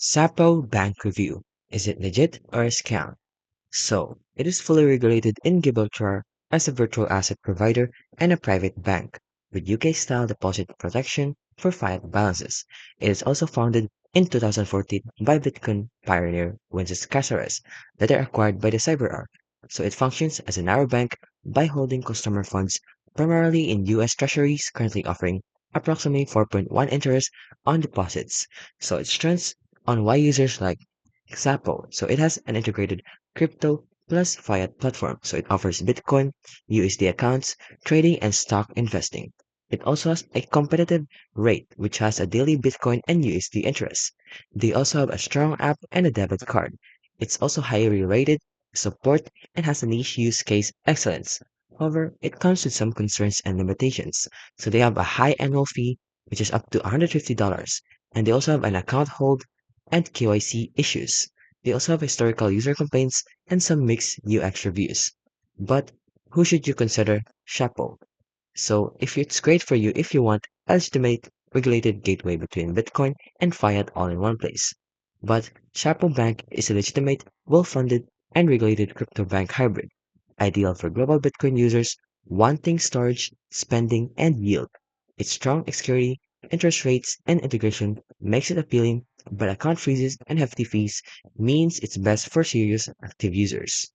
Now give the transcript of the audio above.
Xapo Bank Review. Is it legit or a scam? So, it is fully regulated in Gibraltar as a virtual asset provider and a private bank with UK-style deposit protection for fiat balances. It is also founded in 2014 by Bitcoin pioneer Wences Casares, later acquired by the CyberArk. So it functions as a narrow bank by holding customer funds primarily in US Treasuries, currently offering approximately 4.1 interest on deposits. So it strengths on why users like Xapo. So it has an integrated crypto plus fiat platform. So it offers Bitcoin, USD accounts, trading, and stock investing. It also has a competitive rate, which has a daily Bitcoin and USD interest. They also have a strong app and a debit card. It's also highly rated, support, and has a niche use case excellence. However, it comes with some concerns and limitations. So they have a high annual fee, which is up to $150, and they also have an account hold and KYC issues. They also have historical user complaints and some mixed UX reviews. But who should you consider Chapo? So if it's great for you if you want a legitimate regulated gateway between Bitcoin and fiat all in one place. But Chapo Bank is a legitimate, well-funded, and regulated crypto bank hybrid, ideal for global Bitcoin users wanting storage, spending, and yield. Its strong security, interest rates, and integration makes it appealing, but account freezes and hefty fees means it's best for serious active users.